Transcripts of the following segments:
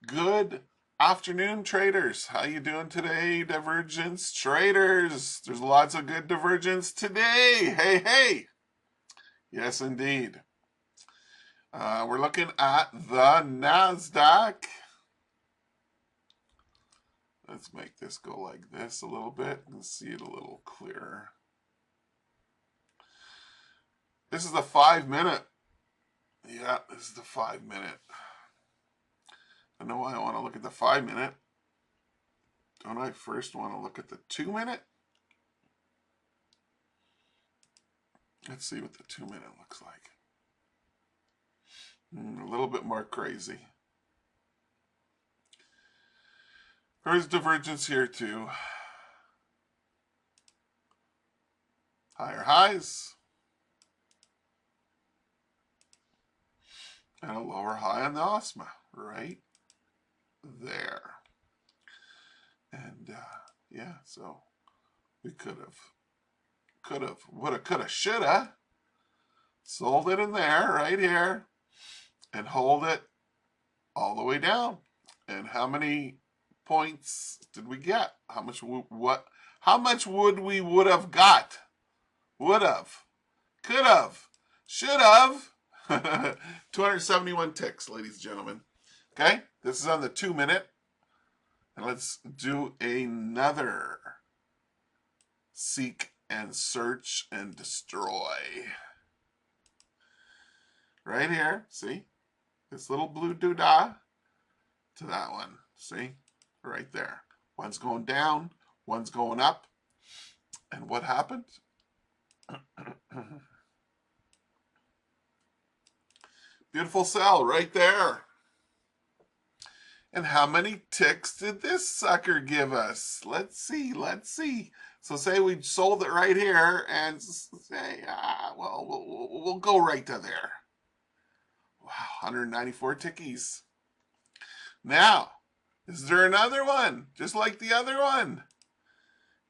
Good afternoon, traders. How you doing today, divergence traders? There's lots of good divergence today. Hey, hey. Yes, indeed. We're looking at the NASDAQ. Let's make this go like this a little bit and see it a little clearer. This is the 5-minute. Yeah, this is the 5-minute. I know why I want to look at the 5-minute. Don't I first want to look at the 2-minute? Let's see what the 2-minute looks like. A little bit more crazy. There's divergence here too. Higher highs. And a lower high on the OSMA, right there. And yeah, so we woulda, coulda, shoulda sold it in there, right here, and hold it all the way down. And how many points did we get? How much would have got? Would have, could have, should have. 271 ticks, ladies and gentlemen. Okay, this is on the 2-minute. And let's do another seek and search and destroy. Right here, see? This little blue doodah to that one. See? Right there. One's going down, one's going up. And what happened? Beautiful sell right there. And how many ticks did this sucker give us? Let's see, let's see. So say we sold it right here and say, well, we'll go right to there. Wow, 194 tickies. Now, is there another one? Just like the other one?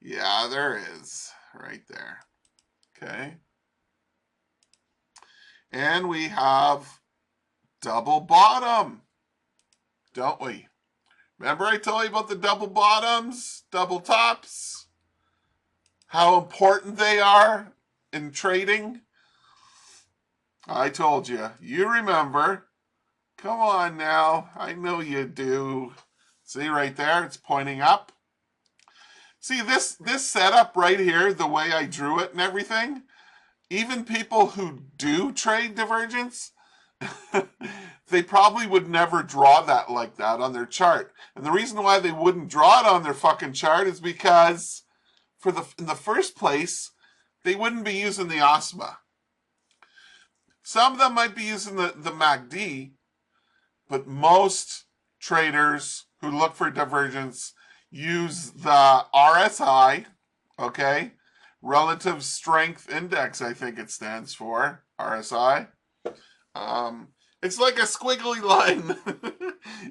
Yeah, there is. Right there. Okay. And we have double bottom, don't we? Remember I told you about the double bottoms, double tops? How important they are in trading? I told you. You remember. Come on now. I know you do. See right there? It's pointing up. See this setup right here, the way I drew it and everything? Even people who do trade divergence, they probably would never draw that like that on their chart. And the reason why they wouldn't draw it on their fucking chart is because in the first place, they wouldn't be using the OSMA. Some of them might be using the MACD, but most traders who look for divergence use the RSI, okay? Relative Strength Index, I think it stands for, RSI. It's like a squiggly line.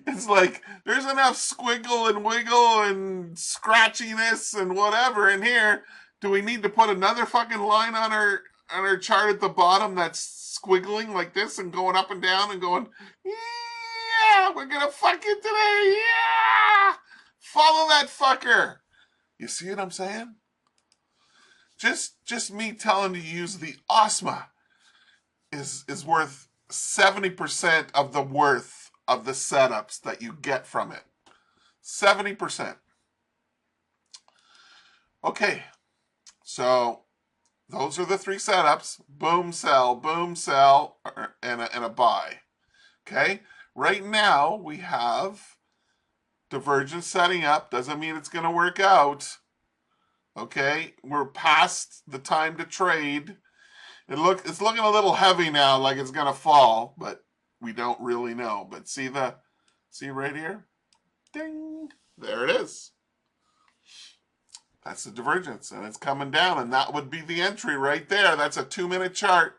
It's like there's enough squiggle and wiggle and scratchiness and whatever in here. Do we need to put another fucking line on our chart at the bottom that's squiggling like this and going up and down and going, yeah, we're gonna fuck it today, yeah, follow that fucker. You see what I'm saying? Just me telling you to use the OSMA is worth 70% of the worth of the setups that you get from it. 70%. Okay, so those are the 3 setups. Boom, sell, and a buy. Okay, right now we have divergence setting up. Doesn't mean it's going to work out. Okay, we're past the time to trade. It's looking a little heavy now, like it's gonna fall, but we don't really know. But see right here? Ding! There it is. That's the divergence, and it's coming down, and that would be the entry right there. That's a 2-minute chart.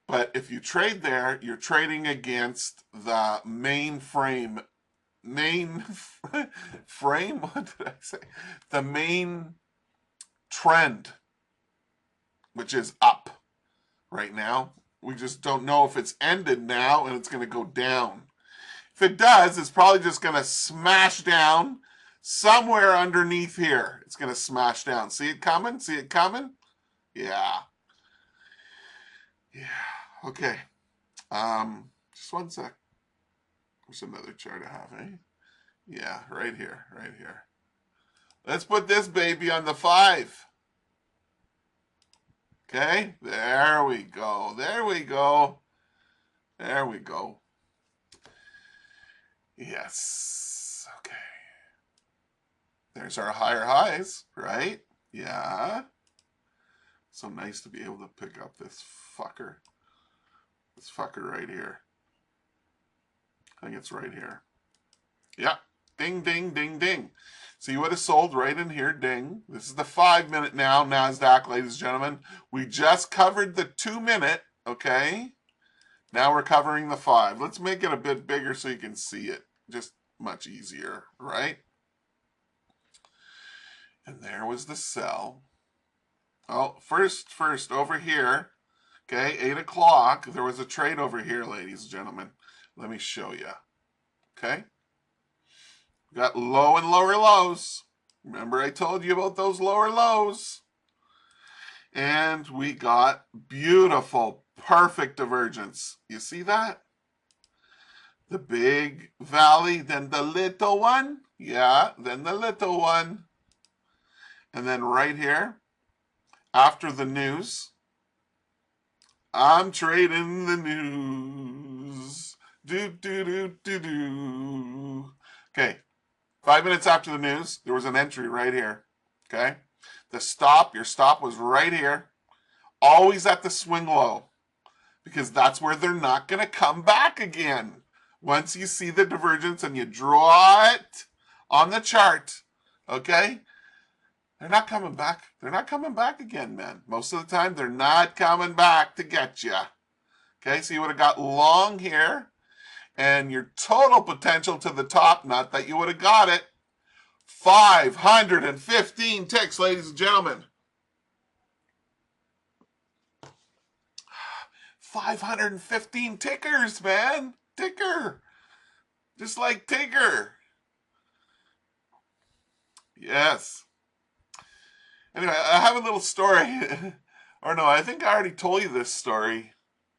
But if you trade there, you're trading against the main frame. Frame? What did I say? The main trend, which is up right now. We just don't know if it's ended now and it's going to go down. If it does, it's probably just going to smash down somewhere underneath here. It's going to smash down. See it coming? See it coming? Yeah. Yeah. Okay. Just one sec. There's another chart I have, eh? Yeah, right here, right here. Let's put this baby on the 5. Okay, there we go. There we go. There we go. Yes. Okay. There's our higher highs, right? Yeah. So nice to be able to pick up this fucker. This fucker right here. I think it's right here. Yeah. Ding, ding, ding, ding. So you would have sold right in here. Ding. This is the 5-minute now, NASDAQ, ladies and gentlemen. We just covered the 2-minute, okay? Now we're covering the 5. Let's make it a bit bigger so you can see it. Just much easier, right? And there was the sell. Oh, first, over here, okay, 8 o'clock, there was a trade over here, ladies and gentlemen. Let me show you, okay? We got low and lower lows. Remember I told you about those lower lows? And we got beautiful, perfect divergence. You see that? The big valley, then the little one. Yeah, then the little one. And then right here, after the news, I'm trading the news. Do, do, do, do, do. Okay, 5 minutes after the news, there was an entry right here. Okay, the stop, your stop was right here. Always at the swing low, because that's where they're not going to come back again. Once you see the divergence and you draw it on the chart, okay, they're not coming back. They're not coming back again, man. Most of the time, they're not coming back to get you. Okay, so you would have got long here, and your total potential to the top, not that you would have got it, 515 ticks, ladies and gentlemen. 515 tickers, man. Ticker. Just like Tigger. Yes. Anyway, I have a little story. Or no, I think I already told you this story.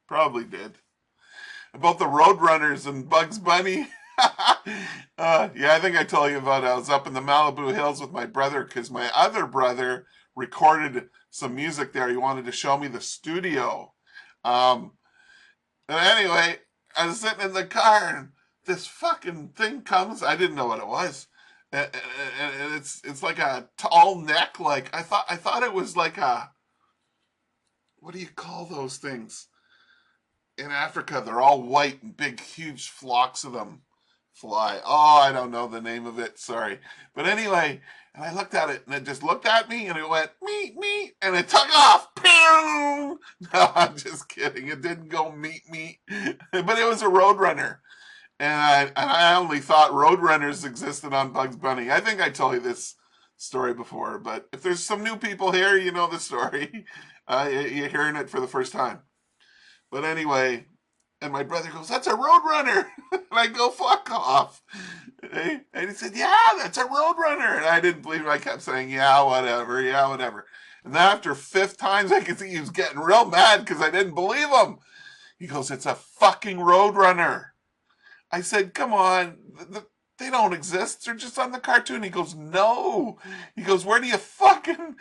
Probably did. About the Roadrunners and Bugs Bunny. Yeah, I think I told you about it. I was up in the Malibu Hills with my brother because my other brother recorded some music there. He wanted to show me the studio. And anyway, I was sitting in the car and this fucking thing comes. I didn't know what it was. And it's like a tall neck. Like I thought it was like a, what do you call those things? In Africa, they're all white and big, huge flocks of them fly. Oh, I don't know the name of it. Sorry. But anyway, and I looked at it and it just looked at me and it went, meet, meet, and it took off. Pew! No, I'm just kidding. It didn't go meet, meet. But it was a Roadrunner. And I only thought Roadrunners existed on Bugs Bunny. I think I told you this story before, but if there's some new people here, you know the story. You're hearing it for the first time. But anyway, and my brother goes, that's a Roadrunner. And I go, fuck off. And he said, yeah, that's a Roadrunner. And I didn't believe him. I kept saying, yeah, whatever, yeah, whatever. And then after 5th times, I could see he was getting real mad because I didn't believe him. He goes, it's a fucking Roadrunner. I said, come on, they don't exist. They're just on the cartoon. He goes, no. He goes, where do you fucking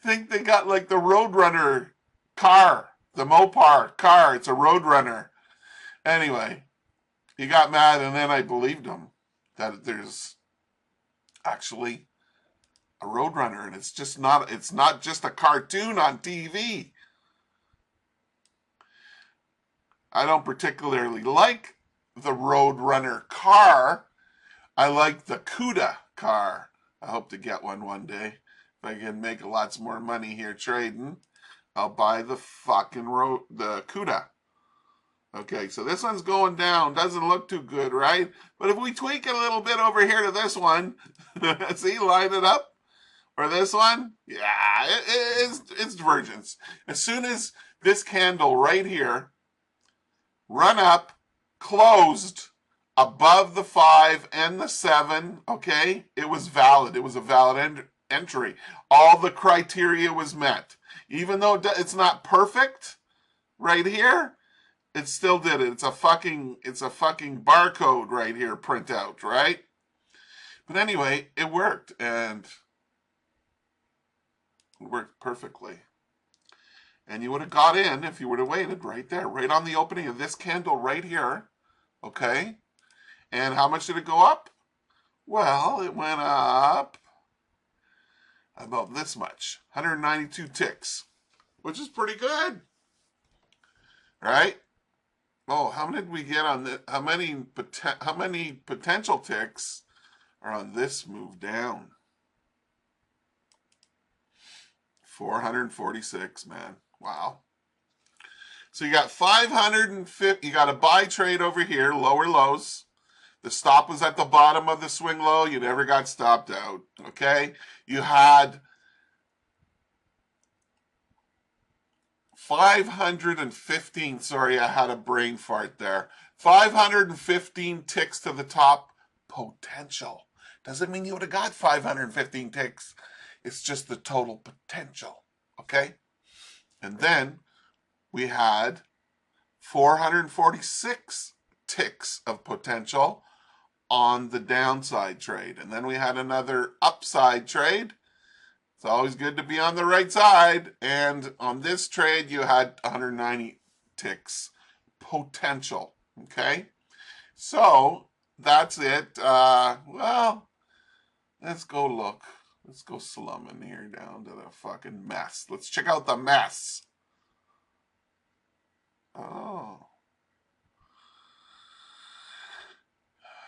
think they got like the Roadrunner car? The Mopar car, it's a Roadrunner. Anyway, he got mad, and then I believed him that there's actually a Roadrunner, and it's not just a cartoon on TV. I don't particularly like the Roadrunner car. I like the CUDA car. I hope to get one day. If I can make lots more money here trading, I'll buy the fucking the CUDA. Okay, so this one's going down. Doesn't look too good, right? But if we tweak it a little bit over here to this one, see, line it up. Or this one, yeah, it's divergence. As soon as this candle right here run up, closed above the 5 and the 7, okay, it was valid. It was a valid entry. All the criteria was met. Even though it's not perfect right here, it still did it. It's a fucking barcode right here, printout, right? But anyway, it worked, and it worked perfectly. And you would have got in if you would have waited right there, right on the opening of this candle right here, okay? And how much did it go up? Well, it went up about this much, 192 ticks, which is pretty good, right? Oh, how many did we get on this? How many potential ticks are on this move down? 446, man. Wow. So you got 550. You got a buy trade over here, lower lows. The stop was at the bottom of the swing low. You never got stopped out. Okay. You had 515. Sorry, I had a brain fart there. 515 ticks to the top potential. Doesn't mean you would have got 515 ticks. It's just the total potential. Okay. And then we had 446 ticks of potential on the downside trade. And then we had another upside trade. It's always good to be on the right side. And on this trade, you had 190 ticks potential. Okay? So that's it. Well, let's go look. Let's go slumming here down to the fucking mess. Let's check out the mess. Oh.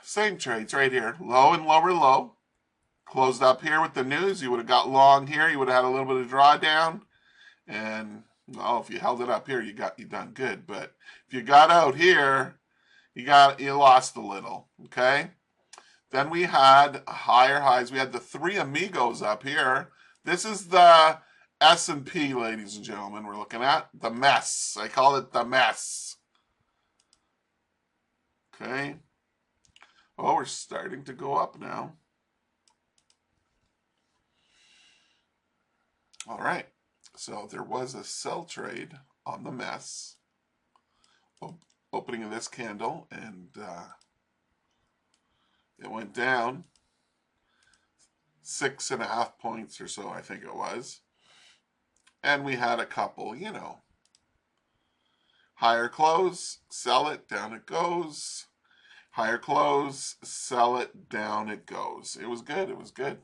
Same trades right here. Low and lower low. Closed up here with the news. You would have got long here. You would have had a little bit of drawdown. And, well, if you held it up here, you done good. But if you got out here, you lost a little. Okay? Then we had higher highs. We had the three amigos up here. This is the S&P, ladies and gentlemen, we're looking at. The mess. I call it the mess. Okay. Oh, we're starting to go up now. All right. So there was a sell trade on the mess. Opening of this candle, and it went down 6.5 points or so, I think it was. And we had a couple, higher close, sell it, down it goes. Higher close, sell it, down it goes. It was good. It was good.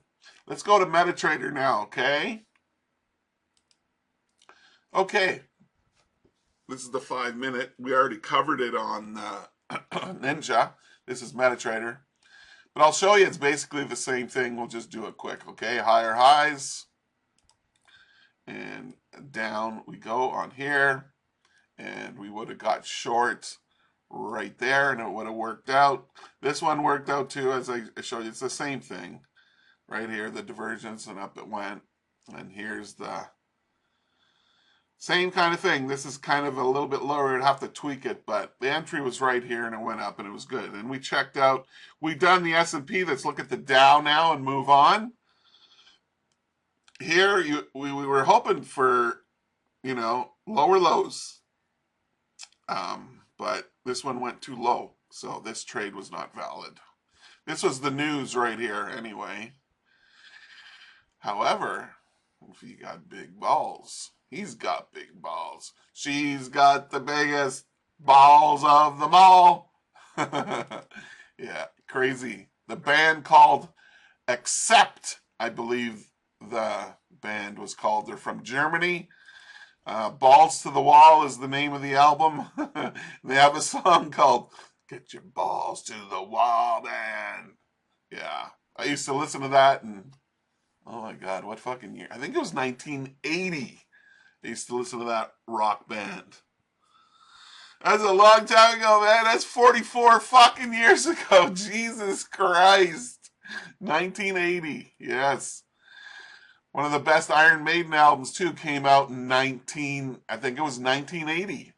Let's go to MetaTrader now, okay? Okay. This is the 5-minute. We already covered it on Ninja. This is MetaTrader. But I'll show you it's basically the same thing. We'll just do it quick, okay? Higher highs. And down we go on here. And we would have got short right there, and it would have worked out. This one worked out too, as I showed you. It's the same thing. Right here, the divergence, and up it went. And here's the same kind of thing. This is kind of a little bit lower. I'd have to tweak it, but the entry was right here, and it went up, and it was good. And we checked out. We've done the S&P. Let's look at the Dow now and move on. Here, we were hoping for, lower lows. But this one went too low, so this trade was not valid. This was the news right here anyway. However, if you got big balls, he's got big balls. She's got the biggest balls of them all. Yeah, crazy. The band called Accept, I believe the band was called. They're from Germany. Balls to the Wall is the name of the album. They have a song called Get Your Balls to the Wall, man. Yeah. I used to listen to that, and oh my God, what fucking year? I think it was 1980. I used to listen to that rock band. That's a long time ago, man. That's 44 fucking years ago. Jesus Christ. 1980. Yes. One of the best Iron Maiden albums, too, came out in I think it was 1980.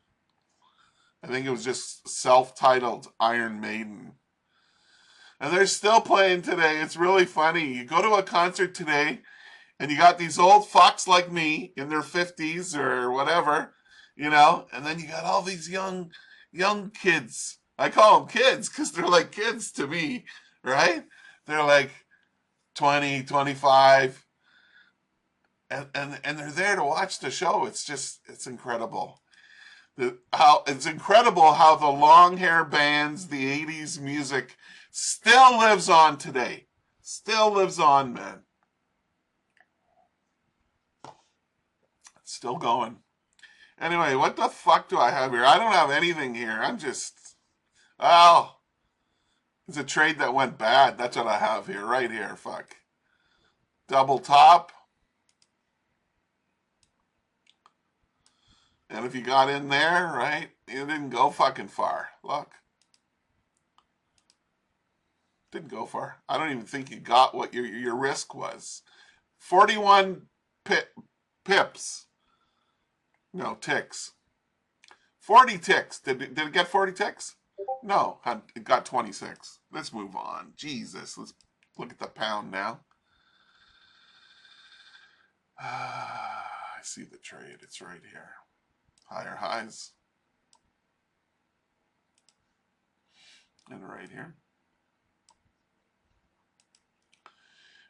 I think it was just self-titled Iron Maiden. And they're still playing today. It's really funny. You go to a concert today, and you got these old fucks like me in their 50s or whatever, you know, and then you got all these young kids. I call them kids because they're like kids to me, right? They're like 20, 25, and they're there to watch the show. It's incredible. It's incredible how the long hair bands, the 80s music still lives on today. Still lives on, man. Still going. Anyway, what the fuck do I have here? I don't have anything here. Oh, it's a trade that went bad. That's what I have here, right here. Fuck. Double top. And if you got in there, right, you didn't go fucking far. Look. Didn't go far. I don't even think you got what your risk was. 41 pips. No, ticks. 40 ticks. Did it get 40 ticks? No, it got 26. Let's move on. Jesus, let's look at the pound now. I see the trade. It's right here. Higher highs. And right here.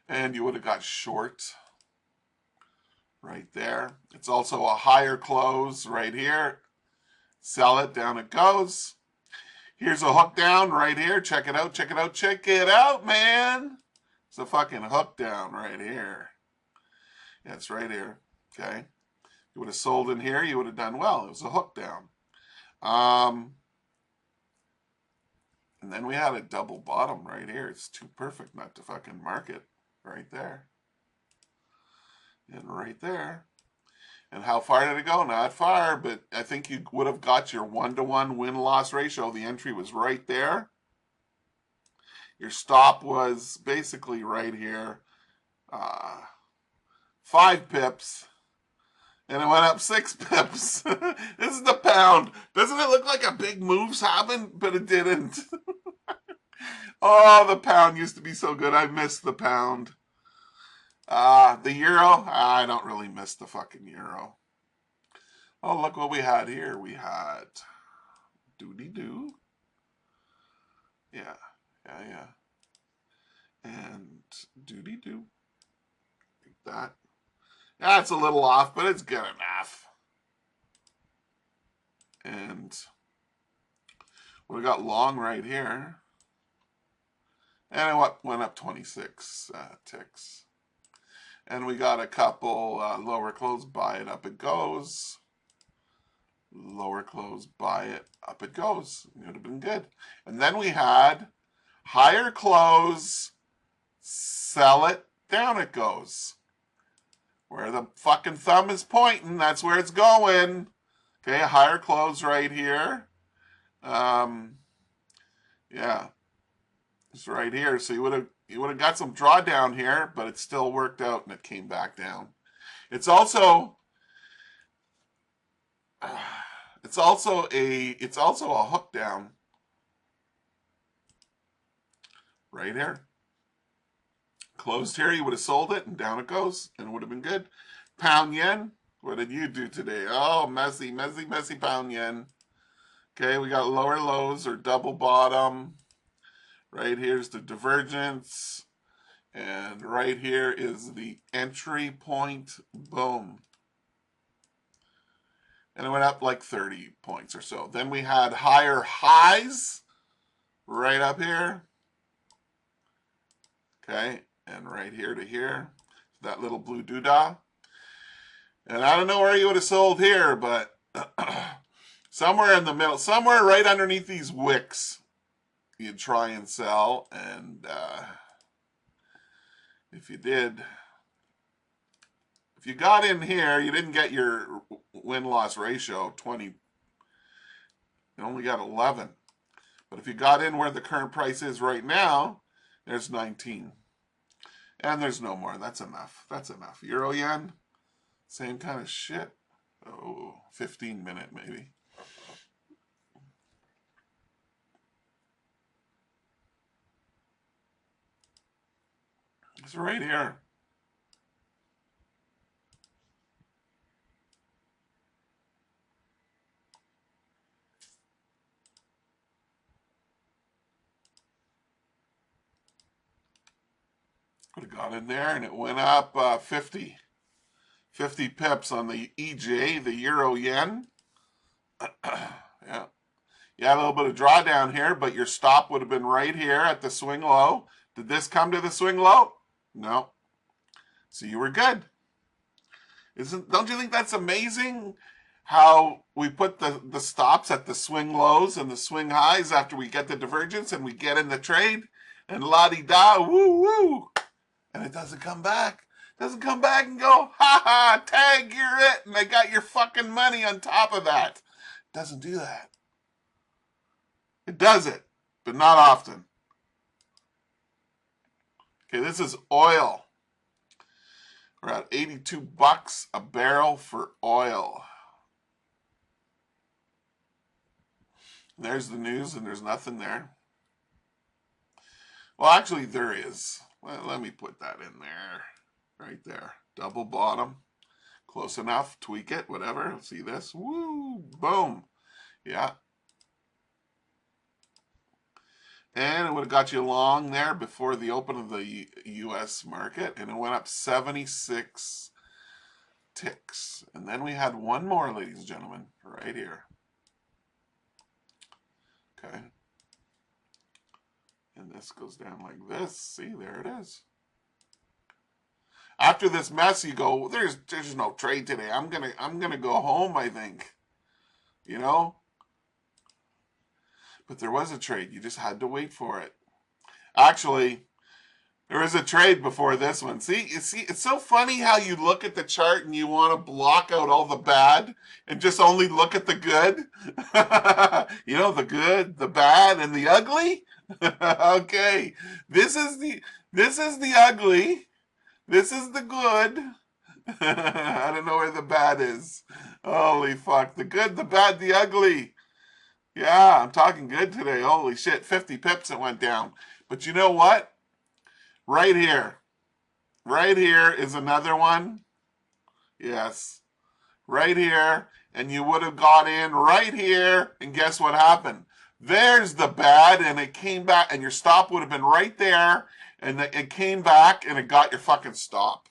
And you would have got short right there. It's also a higher close right here. Sell it, down it goes. Here's a hook down right here. Check it out, check it out, check it out, man. It's a fucking hook down right here. Yeah, it's right here, okay? You would have sold in here, you would have done well. It was a hook down. And then we had a double bottom right here. It's too perfect not to fucking mark it right there. And right there. And how far did it go? Not far, but I think you would have got your 1-to-1 win-loss ratio. The entry was right there. Your stop was basically right here. 5 pips. And it went up 6 pips. This is the pound. Doesn't it look like a big move's happened? But it didn't. Oh, the pound used to be so good. I miss the pound. The euro? I don't really miss the fucking euro. Oh, look what we had here. We had doody-doo. Yeah. And doody-doo. Like that. Yeah, it's a little off, but it's good enough. And we got long right here. And it went up 26 ticks. And we got a couple lower close, buy it, up it goes. Lower close, buy it, up it goes. It would have been good. And then we had higher close, sell it, down it goes. Where the fucking thumb is pointing, that's where it's going. Okay, higher close right here. Yeah, it's right here. So you would have got some drawdown here, but it still worked out and it came back down. It's also a hook down right here. Closed here, you would have sold it and down it goes and it would have been good. Pound yen, what did you do today? Oh, messy pound yen. Okay, we got lower lows or double bottom. Right here's the divergence. And right here is the entry point. Boom. And it went up like 30 points or so. Then we had higher highs right up here. Okay, and right here to here. That little blue doodah. And I don't know where you would have sold here, but somewhere in the middle, somewhere right underneath these wicks, you'd try and sell. And if you did, if you got in here, you didn't get your win-loss ratio 20. You only got 11. But if you got in where the current price is right now, there's 19. And there's no more. That's enough. That's enough. Euro yen, same kind of shit. Oh, 15-minute maybe. It's right here. Could have got in there and it went up 50 pips on the EJ, the Euro Yen. Yeah. You had a little bit of drawdown here, but your stop would have been right here at the swing low. Did this come to the swing low? No. So you were good. Don't you think that's amazing? How we put the stops at the swing lows and the swing highs after we get the divergence and we get in the trade and la-di-da, woo-woo. And it doesn't come back. It doesn't come back and go, ha-ha, tag, you're it, and I got your fucking money on top of that. It doesn't do that. It does it, but not often. Okay, this is oil. We're at 82 bucks a barrel for oil. There's the news, and there's nothing there. Well, actually, there is. Well, let me put that in there. Right there. Double bottom. Close enough. Tweak it. Whatever. See this? Woo! Boom. Yeah. And it would have got you long there before the open of the U.S. market. And it went up 76 ticks. And then we had one more, ladies and gentlemen, right here. Okay. And this goes down like this. See, there it is. After this mess, you go, there's no trade today. I'm gonna go home, I think. You know? But there was a trade. You just had to wait for it. Actually, there was a trade before this one. See, it's so funny how you look at the chart and you want to block out all the bad and just only look at the good. You know, the good, the bad, and the ugly. Okay, this is the ugly. This is the good. I don't know where the bad is. Holy fuck, the good, the bad, the ugly. Yeah, I'm talking good today. Holy shit, 50 pips it went down. But you know what? Right here. Right here is another one. Yes. Right here. And you would have got in right here. And guess what happened? There's the bad. And it came back. And your stop would have been right there. And it came back. And it got your fucking stop.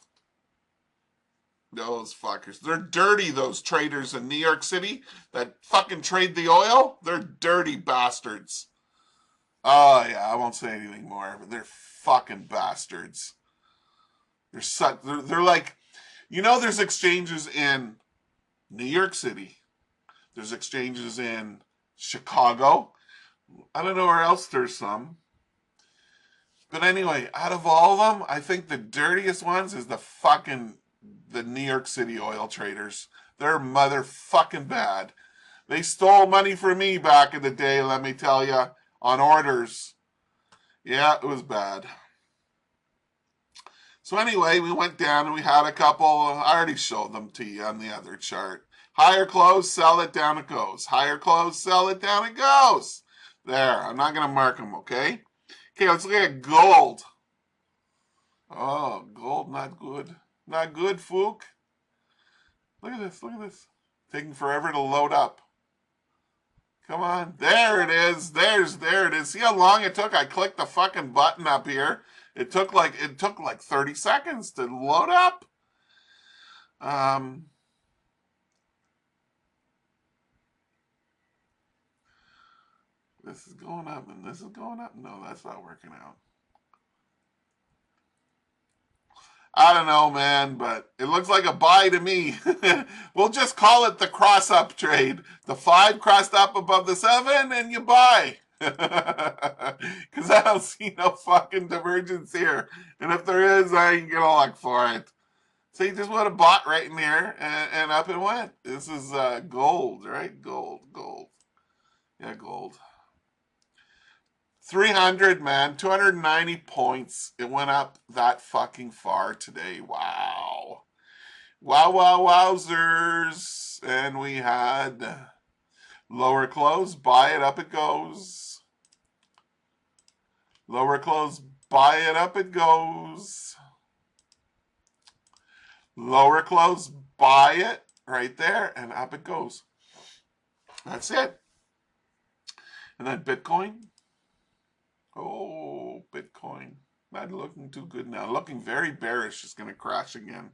Those fuckers. They're dirty, those traders in New York City that fucking trade the oil. They're dirty bastards. Oh, yeah. I won't say anything more. But they're fucking bastards. They're like, you know, there's exchanges in New York City. There's exchanges in Chicago. I don't know where else there's some. But anyway, out of all of them, I think the dirtiest ones is the New York City oil traders. They're motherfucking bad. They stole money from me back in the day, let me tell you, on orders. Yeah, it was bad. So anyway, we went down and we had a couple. I already showed them to you on the other chart. Higher close, sell it, down it goes. Higher close, sell it, down it goes. There, I'm not going to mark them, okay? Okay, let's look at gold. Oh, gold, not good. Not good, Fook. Look at this, look at this. Taking forever to load up. Come on. There it is. There it is. See how long it took? I clicked the fucking button up here. It took like 30 seconds to load up. This is going up and this is going up. No, that's not working out. I don't know, man, but it looks like a buy to me. We'll just call it the cross-up trade. The 5 crossed up above the 7 and you buy. Because I don't see no fucking divergence here. And if there is, I ain't gonna look for it. So you just would have bought right in here and up it went. This is gold, right? Gold. Yeah, gold. 300, man. 290 points. It went up that fucking far today. Wow. Wowzers. And we had lower close. Buy it. Up it goes. Lower close. buy it, up it goes. Lower close, buy it right there, and up it goes. That's it. And then Bitcoin. Oh, Bitcoin. Not looking too good now. Looking very bearish. It's going to crash again.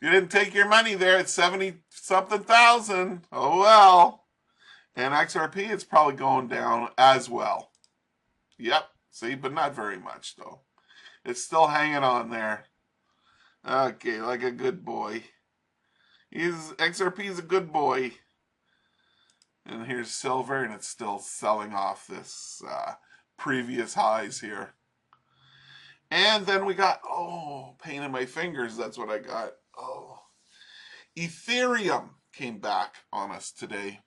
If you didn't take your money there at 70-something thousand, oh well. And XRP, it's probably going down as well. Yep. See, but not very much, though. It's still hanging on there. Okay, like a good boy. XRP is a good boy. And here's silver, and it's still selling off this previous highs here. And then we got, oh, pain in my fingers, that's what I got. Oh, Ethereum came back on us today.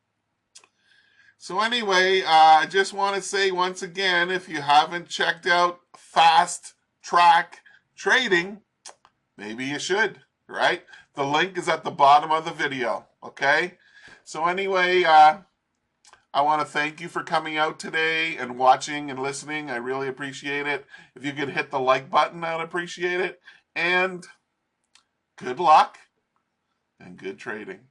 So anyway, I just want to say once again, if you haven't checked out Fast Track Trading, maybe you should, right? The link is at the bottom of the video, okay? So anyway, I want to thank you for coming out today and watching and listening. I really appreciate it. If you could hit the like button, I'd appreciate it. And good luck and good trading.